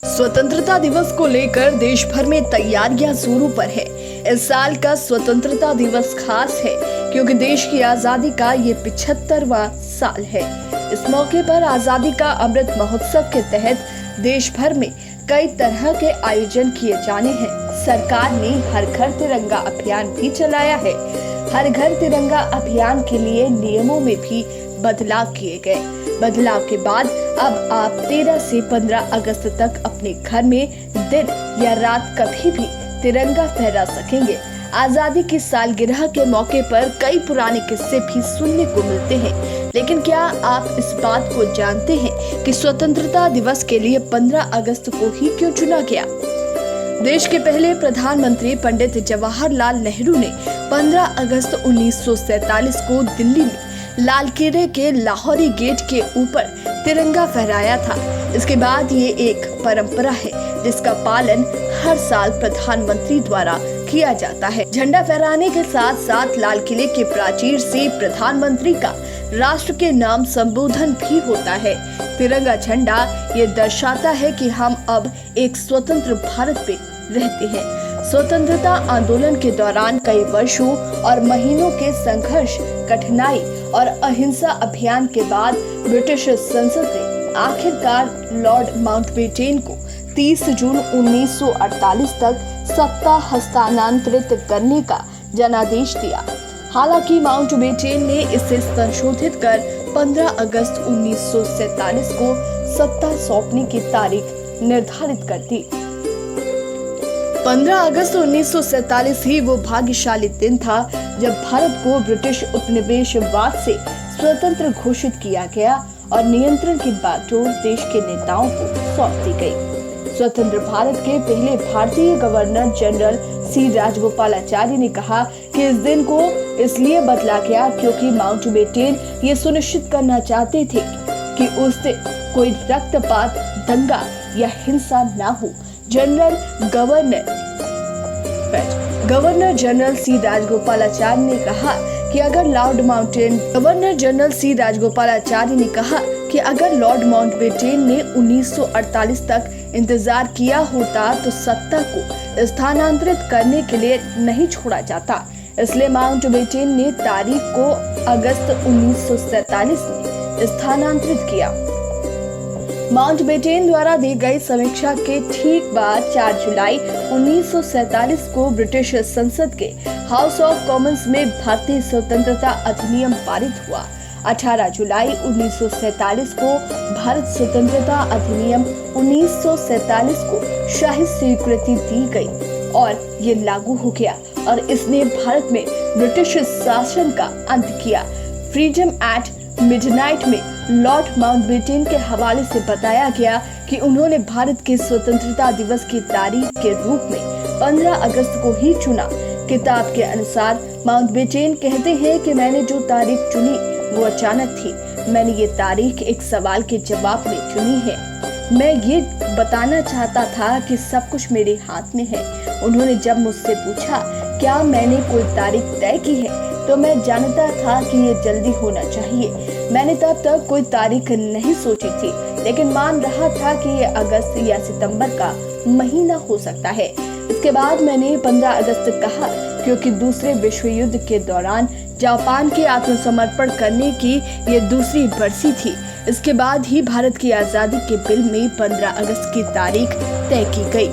स्वतंत्रता दिवस को लेकर देश भर में तैयारियां जोरों पर है। इस साल का स्वतंत्रता दिवस खास है क्योंकि देश की आजादी का ये 75वां साल है। इस मौके पर आजादी का अमृत महोत्सव के तहत देश भर में कई तरह के आयोजन किए जाने हैं। सरकार ने हर घर तिरंगा अभियान भी चलाया है। हर घर तिरंगा अभियान के लिए नियमों में भी बदलाव किए गए। बदलाव के बाद अब आप 13 से 15 अगस्त तक अपने घर में दिन या रात कभी भी तिरंगा फहरा सकेंगे। आजादी की सालगिरह के मौके पर कई पुराने किस्से भी सुनने को मिलते हैं, लेकिन क्या आप इस बात को जानते हैं कि स्वतंत्रता दिवस के लिए 15 अगस्त को ही क्यों चुना गया? देश के पहले प्रधानमंत्री पंडित जवाहरलाल नेहरू ने 15 अगस्त 1947 को दिल्ली में लाल किले के लाहौरी गेट के ऊपर तिरंगा फहराया था। इसके बाद ये एक परंपरा है जिसका पालन हर साल प्रधानमंत्री द्वारा किया जाता है। झंडा फहराने के साथ साथ लाल किले के प्राचीर से प्रधानमंत्री का राष्ट्र के नाम संबोधन भी होता है। तिरंगा झंडा ये दर्शाता है कि हम अब एक स्वतंत्र भारत पे रहते हैं। स्वतंत्रता आंदोलन के दौरान कई वर्षों और महीनों के संघर्ष, कठिनाई और अहिंसा अभियान के बाद ब्रिटिश संसद ने आखिरकार लॉर्ड माउंटबेटन को 30 जून 1948 तक सत्ता हस्तांतरित करने का जनादेश दिया। हालांकि माउंटबेटन ने इसे संशोधित कर 15 अगस्त 1947 को सत्ता सौंपने की तारीख निर्धारित कर दी। 15 अगस्त 1947 ही वो भाग्यशाली दिन था जब भारत को ब्रिटिश उपनिवेशवाद से स्वतंत्र घोषित किया गया और नियंत्रण की बागडोर देश के नेताओं को सौंप दी गई। स्वतंत्र भारत के पहले भारतीय गवर्नर जनरल सी राजगोपालाचारी ने कहा कि इस दिन को इसलिए बदला गया क्योंकि माउंटबेटन ये सुनिश्चित करना चाहते थे कि उस दिन कोई रक्तपात, दंगा या हिंसा न हो। गवर्नर जनरल सी राजगोपालाचारी ने कहा कि अगर लॉर्ड माउंटबेटन ने 1948 तक इंतजार किया होता तो सत्ता को स्थानांतरित करने के लिए नहीं छोड़ा जाता। इसलिए माउंटबेटन ने तारीख को अगस्त 1947 में स्थानांतरित किया। माउंटबेटन द्वारा दी गई समीक्षा के ठीक बाद 4 जुलाई 1947 को ब्रिटिश संसद के हाउस ऑफ कॉमन्स में भारतीय स्वतंत्रता अधिनियम पारित हुआ। 18 जुलाई 1947 को भारत स्वतंत्रता अधिनियम 1947 को शाही स्वीकृति दी गई और ये लागू हो गया और इसने भारत में ब्रिटिश शासन का अंत किया। फ्रीडम एट मिडनाइट में लॉर्ड माउंटबेटन के हवाले से बताया गया कि उन्होंने भारत के स्वतंत्रता दिवस की तारीख के रूप में 15 अगस्त को ही चुना। किताब के अनुसार माउंटबेटन कहते हैं कि मैंने जो तारीख चुनी वो अचानक थी। मैंने ये तारीख एक सवाल के जवाब में चुनी है। मैं ये बताना चाहता था कि सब कुछ मेरे हाथ में है। उन्होंने जब मुझसे पूछा क्या मैंने कोई तारीख तय की है तो मैं जानता था कि ये जल्दी होना चाहिए। मैंने तब तक कोई तारीख नहीं सोची थी, लेकिन मान रहा था कि ये अगस्त या सितंबर का महीना हो सकता है। इसके बाद मैंने 15 अगस्त कहा क्योंकि दूसरे विश्व युद्ध के दौरान जापान के आत्मसमर्पण करने की ये दूसरी बरसी थी। इसके बाद ही भारत की आजादी के बिल में 15 अगस्त की तारीख तय की गई।